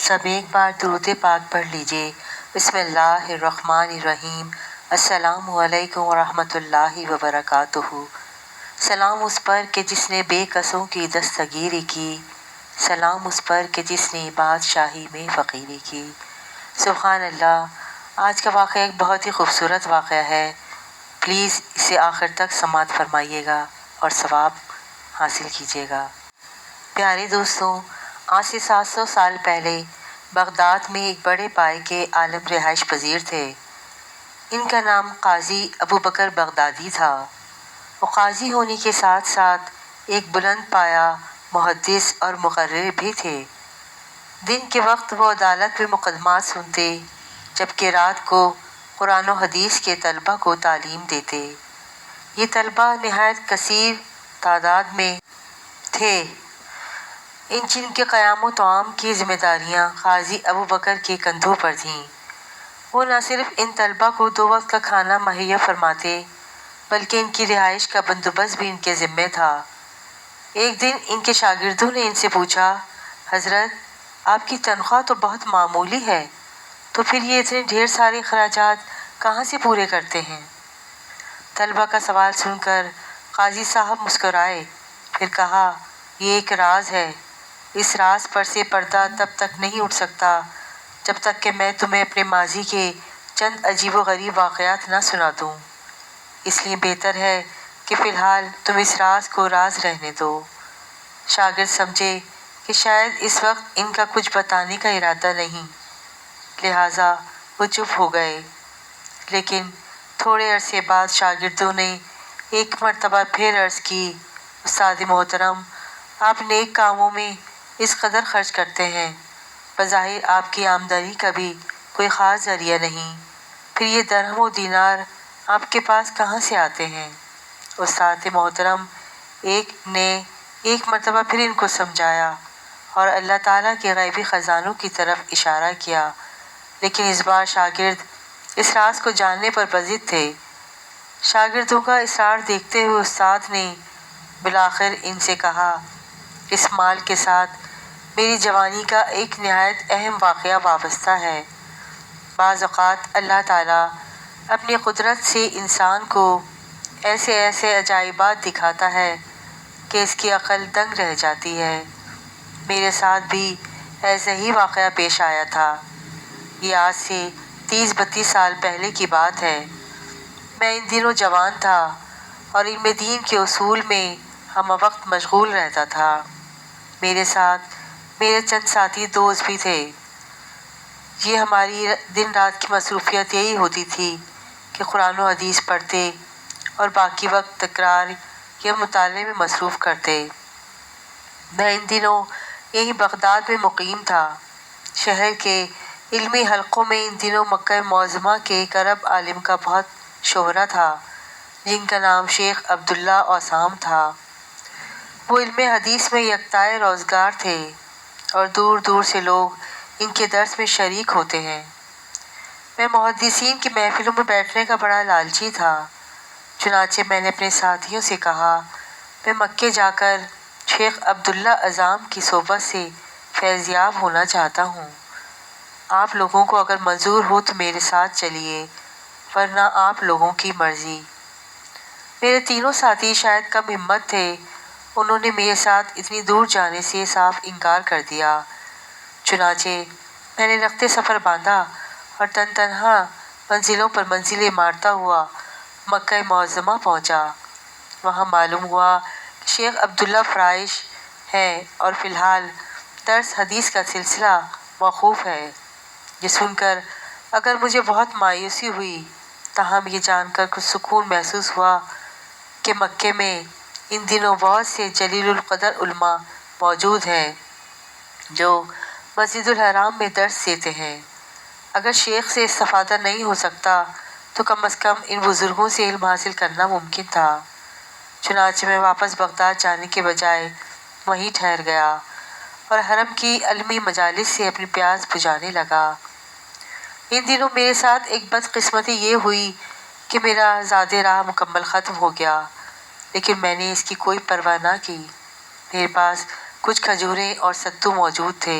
سب ایک بار درود پاک پڑھ لیجئے۔ بسم اللہ الرحمن الرحیم۔ السلام علیکم ورحمۃ اللہ وبرکاتہ۔ سلام اس پر کہ جس نے بے کسوں کی دستگیری کی، سلام اس پر کہ جس نے بادشاہی میں فقیری کی۔ سبحان اللہ۔ آج کا واقعہ ایک بہت ہی خوبصورت واقعہ ہے، پلیز اسے آخر تک سماعت فرمائیے گا اور ثواب حاصل کیجیے گا۔ پیارے دوستوں، آج سے 700 سال پہلے بغداد میں ایک بڑے پائے کے عالم رہائش پذیر تھے۔ ان کا نام قاضی ابو بکر بغدادی تھا۔ وہ قاضی ہونے کے ساتھ ساتھ ایک بلند پایہ محدث اور مقرر بھی تھے۔ دن کے وقت وہ عدالت میں مقدمات سنتے، جبکہ رات کو قرآن و حدیث کے طلبہ کو تعلیم دیتے۔ یہ طلبہ نہایت کثیر تعداد میں تھے، جن کے قیام و طعام کی ذمہ داریاں قاضی ابو بکر کے کندھوں پر تھیں۔ وہ نہ صرف ان طلبہ کو 2 وقت کا کھانا مہیا فرماتے، بلکہ ان کی رہائش کا بندوبست بھی ان کے ذمے تھا۔ ایک دن ان کے شاگردوں نے ان سے پوچھا، حضرت، آپ کی تنخواہ تو بہت معمولی ہے، تو پھر یہ اتنے ڈھیر سارے اخراجات کہاں سے پورے کرتے ہیں؟ طلبہ کا سوال سن کر قاضی صاحب مسکرائے، پھر کہا، یہ ایک راز ہے۔ اس راز پر سے پردہ تب تک نہیں اٹھ سکتا جب تک کہ میں تمہیں اپنے ماضی کے چند عجیب و غریب واقعات نہ سنا دوں۔ اس لیے بہتر ہے کہ فی الحال تم اس راز کو راز رہنے دو۔ شاگرد سمجھے کہ شاید اس وقت ان کا کچھ بتانے کا ارادہ نہیں، لہٰذا وہ چپ ہو گئے۔ لیکن تھوڑے عرصے بعد شاگردوں نے ایک مرتبہ پھر عرض کی، استاد محترم، آپ نیک کاموں میں اس قدر خرچ کرتے ہیں، بظاہر آپ کی آمدنی کا بھی کوئی خاص ذریعہ نہیں، پھر یہ درہم و دینار آپ کے پاس کہاں سے آتے ہیں؟ استاد محترم نے ایک مرتبہ پھر ان کو سمجھایا اور اللہ تعالیٰ کے غیبی خزانوں کی طرف اشارہ کیا، لیکن اس بار شاگرد اس راز کو جاننے پر بضد تھے۔ شاگردوں کا اصرار دیکھتے ہوئے استاد نے بالآخر ان سے کہا، اس مال کے ساتھ میری جوانی کا ایک نہایت اہم واقعہ وابستہ ہے۔ بعض اوقات اللہ تعالیٰ اپنی قدرت سے انسان کو ایسے ایسے عجائبات دکھاتا ہے کہ اس کی عقل دنگ رہ جاتی ہے۔ میرے ساتھ بھی ایسا ہی واقعہ پیش آیا تھا۔ یہ آج سے 30-32 سال پہلے کی بات ہے۔ میں ان دنوں جوان تھا اور علم دین کے اصول میں ہم وقت مشغول رہتا تھا۔ میرے ساتھ میرے چند ساتھی دوست بھی تھے۔ یہ ہماری دن رات کی مصروفیت یہی ہوتی تھی کہ قرآن و حدیث پڑھتے اور باقی وقت تکرار یا مطالعے میں مصروف کرتے۔ میں ان دنوں یہیں بغداد میں مقیم تھا۔ شہر کے علمی حلقوں میں ان دنوں مکہ معظمہ کے ایک عرب عالم کا بہت شہرہ تھا، جن کا نام شیخ عبداللہ اوسام تھا۔ وہ علم حدیث میں یکتائے روزگار تھے اور دور دور سے لوگ ان کے درس میں شریک ہوتے ہیں۔ میں محدثین کی محفلوں میں بیٹھنے کا بڑا لالچی تھا، چنانچہ میں نے اپنے ساتھیوں سے کہا، میں مکے جا کر شیخ عبداللہ اعظم کی صحبت سے فیض یاب ہونا چاہتا ہوں۔ آپ لوگوں کو اگر منظور ہو تو میرے ساتھ چلیے، ورنہ آپ لوگوں کی مرضی۔ میرے تینوں ساتھی شاید کم ہمت تھے، انہوں نے میرے ساتھ اتنی دور جانے سے صاف انکار کر دیا۔ چنانچہ میں نے رخت سفر باندھا اور تنہا منزلوں پر منزلیں مارتا ہوا مکہ معظمہ پہنچا۔ وہاں معلوم ہوا کہ شیخ عبداللہ فرائض ہیں اور فی الحال درس حدیث کا سلسلہ موقوف ہے۔ یہ سن کر اگر مجھے بہت مایوسی ہوئی، تاہم یہ جان کر کچھ سکون محسوس ہوا کہ مکے میں ان دنوں بہت سے جلیل القدر علماء موجود ہیں جو مسجد الحرام میں درس دیتے ہیں۔ اگر شیخ سے استفادہ نہیں ہو سکتا تو کم از کم ان بزرگوں سے علم حاصل کرنا ممکن تھا۔ چنانچہ میں واپس بغداد جانے کے بجائے وہیں ٹھہر گیا اور حرم کی علمی مجالس سے اپنی پیاس بجھانے لگا۔ ان دنوں میرے ساتھ ایک بدقسمتی یہ ہوئی کہ میرا زاد راہ مکمل ختم ہو گیا، لیکن میں نے اس کی کوئی پرواہ نہ کی۔ میرے پاس کچھ کھجوریں اور ستو موجود تھے۔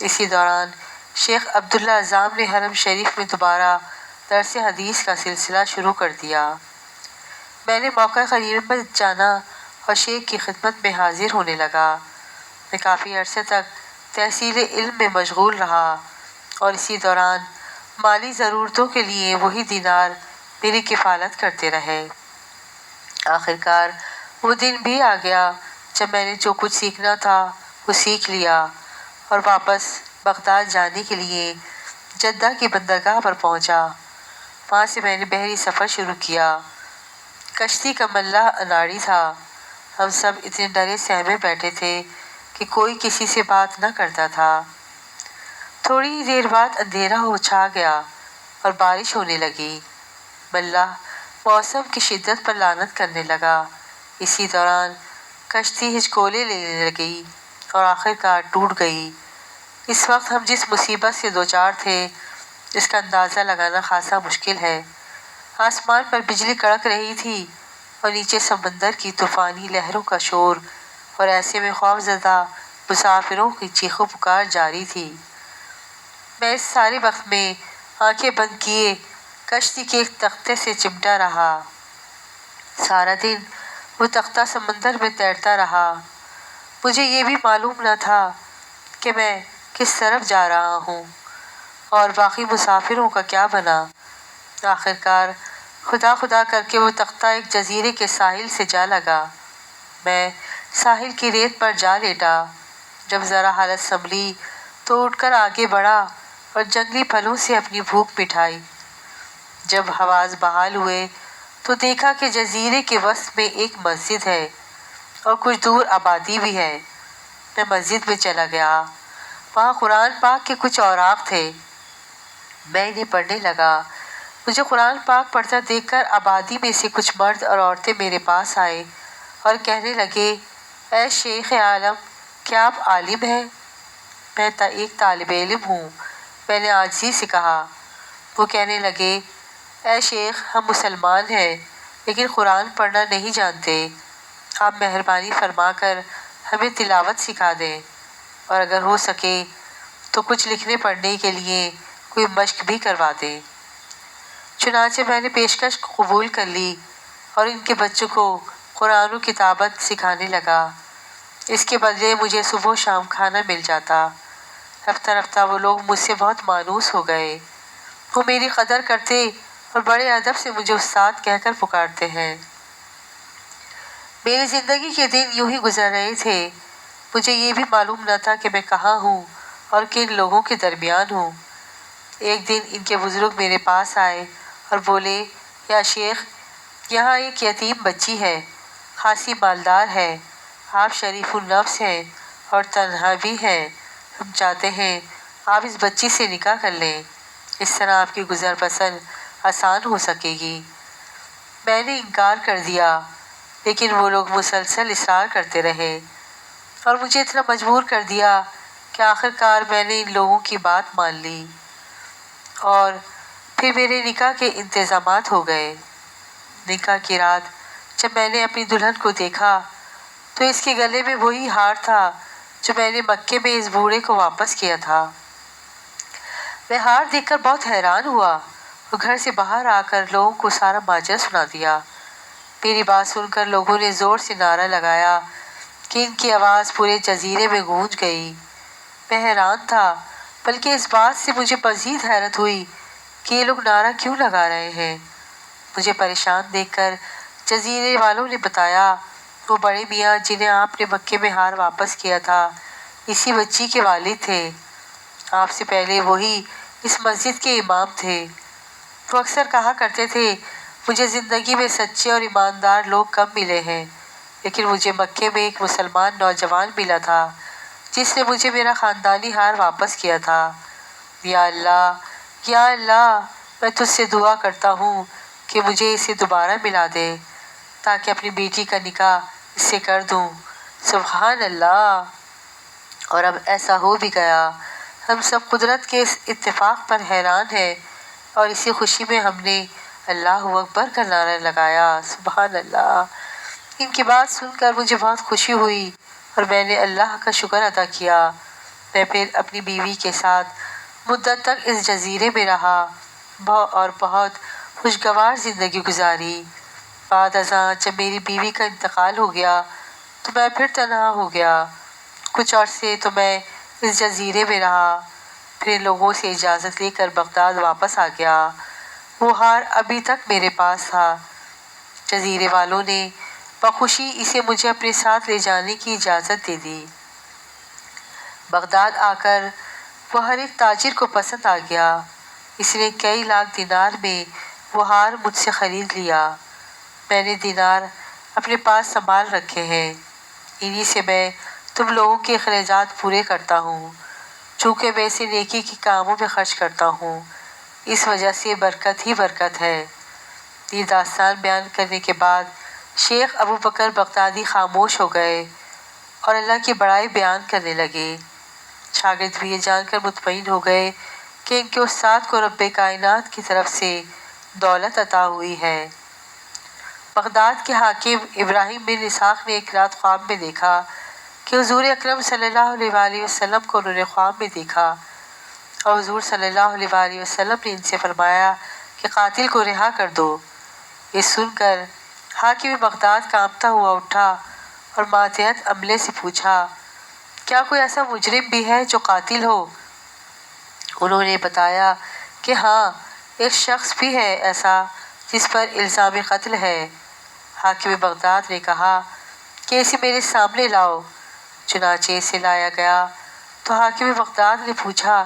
اسی دوران شیخ عبداللہ اعظام نے حرم شریف میں دوبارہ درس حدیث کا سلسلہ شروع کر دیا۔ میں نے موقع غنیمت جانا اور شیخ کی خدمت میں حاضر ہونے لگا۔ میں کافی عرصے تک تحصیل علم میں مشغول رہا اور اسی دوران مالی ضرورتوں کے لیے وہی دینار میری کفالت کرتے رہے۔ آخرکار وہ دن بھی آ گیا جب میں نے جو کچھ سیکھنا تھا وہ سیکھ لیا اور واپس بغداد جانے کے لیے جدہ کی بندرگاہ پر پہنچا۔ وہاں سے میں نے بحری سفر شروع کیا۔ کشتی کا ملح اناڑی تھا۔ ہم سب اتنے ڈرے سہمے بیٹھے تھے کہ کوئی کسی سے بات نہ کرتا تھا۔ تھوڑی ہی دیر بعد اندھیرا ہو چھا گیا اور بارش ہونے لگی۔ ملح موسم کی شدت پر لعنت کرنے لگا۔ اسی دوران کشتی ہچکولے لینے لگی اور آخرکار ٹوٹ گئی۔ اس وقت ہم جس مصیبت سے دوچار تھے اس کا اندازہ لگانا خاصا مشکل ہے۔ آسمان پر بجلی کڑک رہی تھی اور نیچے سمندر کی طوفانی لہروں کا شور، اور ایسے میں خوفزدہ مسافروں کی چیخ و پکار جاری تھی۔ میں اس سارے وقت میں آنکھیں بند کیے کشتی کے ایک تختے سے چمٹا رہا۔ سارا دن وہ تختہ سمندر میں تیرتا رہا۔ مجھے یہ بھی معلوم نہ تھا کہ میں کس طرف جا رہا ہوں اور باقی مسافروں کا کیا بنا۔ آخرکار خدا خدا کر کے وہ تختہ ایک جزیرے کے ساحل سے جا لگا۔ میں ساحل کی ریت پر جا لیٹا۔ جب ذرا حالت سنبھلی تو اٹھ کر آگے بڑھا اور جنگلی پھلوں سے اپنی بھوک مٹائی۔ جب حواس بحال ہوئے تو دیکھا کہ جزیرے کے وسط میں ایک مسجد ہے اور کچھ دور آبادی بھی ہے۔ میں مسجد میں چلا گیا۔ وہاں قرآن پاک کے کچھ اوراق تھے۔ میں انہیں پڑھنے لگا۔ مجھے قرآن پاک پڑھتا دیکھ کر آبادی میں سے کچھ مرد اور عورتیں میرے پاس آئے اور کہنے لگے، اے شیخ عالم، کیا آپ عالم ہیں؟ میں ایک طالب علم ہوں، میں نے عاجزی سے کہا۔ وہ کہنے لگے، اے شیخ، ہم مسلمان ہیں لیکن قرآن پڑھنا نہیں جانتے۔ آپ مہربانی فرما کر ہمیں تلاوت سکھا دیں اور اگر ہو سکے تو کچھ لکھنے پڑھنے کے لیے کوئی مشق بھی کروا دیں۔ چنانچہ میں نے پیشکش قبول کر لی اور ان کے بچوں کو قرآن و کتابت سکھانے لگا۔ اس کے بدلے مجھے صبح و شام کھانا مل جاتا۔ رفتہ رفتہ وہ لوگ مجھ سے بہت مانوس ہو گئے۔ وہ میری قدر کرتے اور بڑے ادب سے مجھے استاد کہہ کر پکارتے ہیں۔ میری زندگی کے دن یوں ہی گزر رہے تھے۔ مجھے یہ بھی معلوم نہ تھا کہ میں کہاں ہوں اور کن لوگوں کے درمیان ہوں۔ ایک دن ان کے بزرگ میرے پاس آئے اور بولے، یا شیخ، یہاں ایک یتیم بچی ہے، خاصی مالدار ہے، آپ شریف النفس ہیں اور تنہا بھی ہیں۔ ہم چاہتے ہیں آپ اس بچی سے نکاح کر لیں، اس طرح آپ کی گزر بسر آسان ہو سکے گی۔ میں نے انکار کر دیا لیکن وہ لوگ مسلسل اصرار کرتے رہے اور مجھے اتنا مجبور کر دیا کہ آخرکار میں نے ان لوگوں کی بات مان لی اور پھر میرے نکاح کے انتظامات ہو گئے۔ نکاح کی رات جب میں نے اپنی دلہن کو دیکھا تو اس کے گلے میں وہی ہار تھا جو میں نے مکے میں اس بوڑھے کو واپس کیا تھا۔ میں ہار دیکھ کر بہت حیران ہوا اور گھر سے باہر آ کر لوگوں کو سارا ماجرا سنا دیا۔ میری بات سن کر لوگوں نے زور سے نعرہ لگایا کہ ان کی آواز پورے جزیرے میں گونج گئی۔ میں حیران تھا، بلکہ اس بات سے مجھے مزید حیرت ہوئی کہ یہ لوگ نعرہ کیوں لگا رہے ہیں۔ مجھے پریشان دیکھ کر جزیرے والوں نے بتایا، وہ بڑے میاں جنہیں آپ نے مکے میں ہار واپس کیا تھا اسی بچی کے والد تھے۔ آپ سے پہلے وہی اس مسجد کے امام تھے۔ وہ اکثر کہا کرتے تھے، مجھے زندگی میں سچے اور ایماندار لوگ کم ملے ہیں لیکن مجھے مکے میں ایک مسلمان نوجوان ملا تھا جس نے مجھے میرا خاندانی ہار واپس کیا تھا۔ یا اللہ، یا اللہ، میں تجھ سے دعا کرتا ہوں کہ مجھے اسے دوبارہ ملا دے تاکہ اپنی بیٹی کا نکاح اس سے کر دوں۔ سبحان اللہ! اور اب ایسا ہو بھی گیا۔ ہم سب قدرت کے اس اتفاق پر حیران ہیں اور اسی خوشی میں ہم نے اللہ اکبر کا نعرہ لگایا۔ سبحان اللہ! ان کی بات سن کر مجھے بہت خوشی ہوئی اور میں نے اللہ کا شکر ادا کیا۔ میں پھر اپنی بیوی کے ساتھ مدت تک اس جزیرے میں رہا اور بہت خوشگوار زندگی گزاری۔ بعد ازاں جب میری بیوی کا انتقال ہو گیا تو میں پھر تنہا ہو گیا۔ کچھ عرصے تو میں اس جزیرے میں رہا، پھر لوگوں سے اجازت لے کر بغداد واپس آ گیا۔ وہ ہار ابھی تک میرے پاس تھا۔ جزیرے والوں نے بخوشی اسے مجھے اپنے ساتھ لے جانے کی اجازت دے دی۔ بغداد آ کر وہ ہر ایک تاجر کو پسند آ گیا۔ اس نے کئی لاکھ دینار میں وہ ہار مجھ سے خرید لیا۔ میں نے دینار اپنے پاس سنبھال رکھے ہیں، انہی سے میں تم لوگوں کے اخراجات پورے کرتا ہوں۔ چونکہ میں اسے نیکی کے کاموں میں خرچ کرتا ہوں، اس وجہ سے برکت ہی برکت ہے۔ یہ داستان بیان کرنے کے بعد شیخ ابو بکر بغدادی خاموش ہو گئے اور اللہ کی بڑائی بیان کرنے لگے۔ شاگرد بھی یہ جان کر مطمئن ہو گئے کہ ان کے استاد کو رب کائنات کی طرف سے دولت عطا ہوئی ہے۔ بغداد کے حاکم ابراہیم بن اسحاق نے ایک رات خواب میں دیکھا کہ حضور اکرم صلی اللہ علیہ وآلہ وسلم کو انہوں نے خواب میں دیکھا اور حضور صلی اللہ علیہ وآلہ وسلم نے ان سے فرمایا کہ قاتل کو رہا کر دو۔ یہ سن کر حاکم بغداد کانپتا ہوا اٹھا اور ماتحت عملے سے پوچھا، کیا کوئی ایسا مجرم بھی ہے جو قاتل ہو؟ انہوں نے بتایا کہ ہاں، ایک شخص بھی ہے ایسا جس پر الزام قتل ہے۔ حاکم بغداد نے کہا کہ اسے میرے سامنے لاؤ۔ چنانچہ اسے لایا گیا تو حاکم بغداد نے پوچھا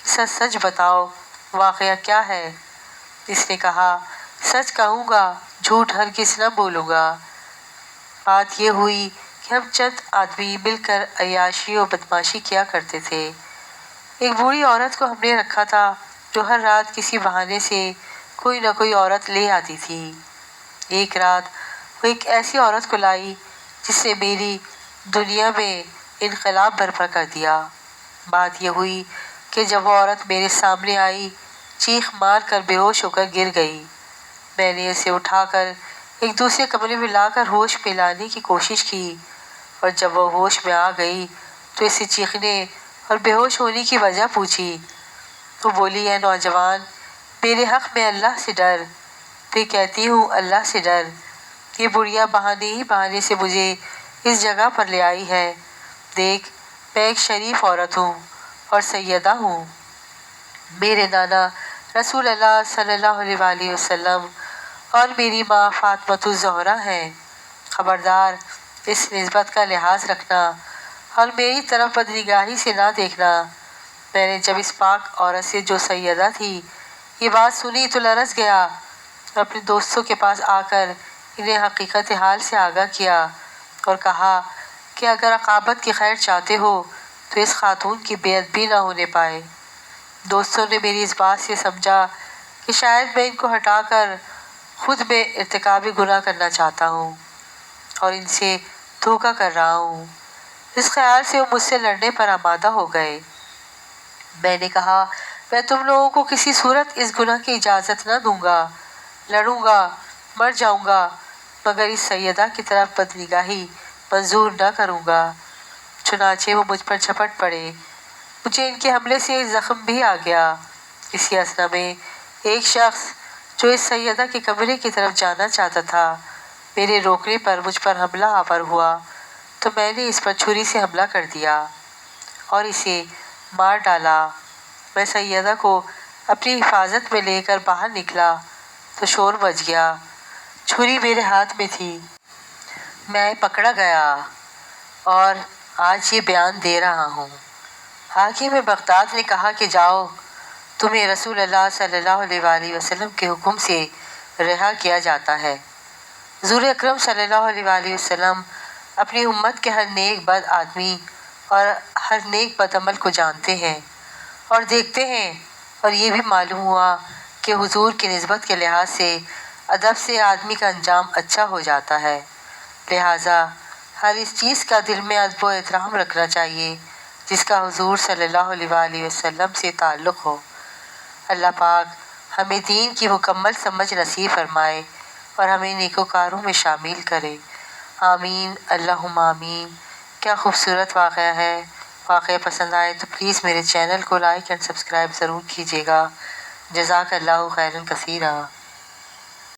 کہ سچ سچ بتاؤ، واقعہ کیا ہے؟ اس نے کہا، سچ کہوں گا، جھوٹ ہرگز نہ بولوں گا۔ بات یہ ہوئی کہ ہم چند آدمی مل کر عیاشی و بدماشی کیا کرتے تھے۔ ایک بوڑھی عورت کو ہم نے رکھا تھا جو ہر رات کسی بہانے سے کوئی نہ کوئی عورت لے آتی تھی۔ ایک رات وہ ایک ایسی عورت کو لائی جس نے میری دنیا میں انقلاب برپا کر دیا۔ بات یہ ہوئی کہ جب وہ عورت میرے سامنے آئی، چیخ مار کر بے ہوش ہو کر گر گئی۔ میں نے اسے اٹھا کر ایک دوسرے کمرے میں لا کر ہوش میں لانے کی کوشش کی، اور جب وہ ہوش میں آ گئی تو اسے چیخنے اور بے ہوش ہونے کی وجہ پوچھی۔ وہ بولی، اے نوجوان، میرے حق میں اللہ سے ڈر۔ پھر کہتی ہوں، اللہ سے ڈر، یہ بڑھیا بہانے ہی بہانے سے مجھے اس جگہ پر لے آئی ہے۔ دیکھ، میں ایک شریف عورت ہوں اور سیدہ ہوں۔ میرے نانا رسول اللہ صلی اللہ علیہ وآلہ وسلم اور میری ماں فاطمۃ الزہرا ہیں۔ خبردار، اس نسبت کا لحاظ رکھنا اور میری طرف بدنگاہی سے نہ دیکھنا۔ میں نے جب اس پاک عورت سے جو سیدہ تھی یہ بات سنی تو لرز گیا اور اپنے دوستوں کے پاس آ کر انہیں حقیقت حال سے آگاہ کیا اور کہا کہ اگر عاقبت کی خیر چاہتے ہو تو اس خاتون کی بے ادبی نہ ہونے پائے۔ دوستوں نے میری اس بات سے سمجھا کہ شاید میں ان کو ہٹا کر خود میں ارتکاب گناہ کرنا چاہتا ہوں اور ان سے دھوکہ کر رہا ہوں۔ اس خیال سے وہ مجھ سے لڑنے پر آمادہ ہو گئے۔ میں نے کہا، میں تم لوگوں کو کسی صورت اس گناہ کی اجازت نہ دوں گا، لڑوں گا، مر جاؤں گا، مگر اس سیدہ کی طرف بدنگاہی منظور نہ کروں گا۔ چنانچہ وہ مجھ پر جھپٹ پڑے۔ مجھے ان کے حملے سے زخم بھی آ گیا۔ اسی اثنا میں ایک شخص جو اس سیدہ کے کمرے کی طرف جانا چاہتا تھا، میرے روکنے پر مجھ پر حملہ آور ہوا تو میں نے اس پر چھری سے حملہ کر دیا اور اسے مار ڈالا۔ میں سیدہ کو اپنی حفاظت میں لے کر باہر نکلا تو شور مچ گیا۔ چھری میرے ہاتھ میں تھی، میں پکڑا گیا اور آج یہ بیان دے رہا ہوں۔ حاکم بغداد نے کہا کہ جاؤ، تمہیں رسول اللہ صلی اللہ علیہ وآلہ وسلم کے حکم سے رہا کیا جاتا ہے۔ حضور اکرم صلی اللہ علیہ وآلہ وسلم اپنی امت کے ہر نیک بد آدمی اور ہر نیک بد عمل کو جانتے ہیں اور دیکھتے ہیں، اور یہ بھی معلوم ہوا کہ حضور کی نسبت کے لحاظ سے ادب سے آدمی کا انجام اچھا ہو جاتا ہے۔ لہٰذا ہر اس چیز کا دل میں ادب و احترام رکھنا چاہیے جس کا حضور صلی اللہ علیہ وآلہ وسلم سے تعلق ہو۔ اللہ پاک ہمیں دین کی مکمل سمجھ نصیب فرمائے اور ہمیں نیکوکاروں میں شامل کرے۔ آمین، اللہم آمین۔ کیا خوبصورت واقعہ ہے واقعہ پسند آئے تو پلیز میرے چینل کو لائک اینڈ سبسکرائب ضرور کیجیے گا۔ جزاک اللہ خیرا کثیرا۔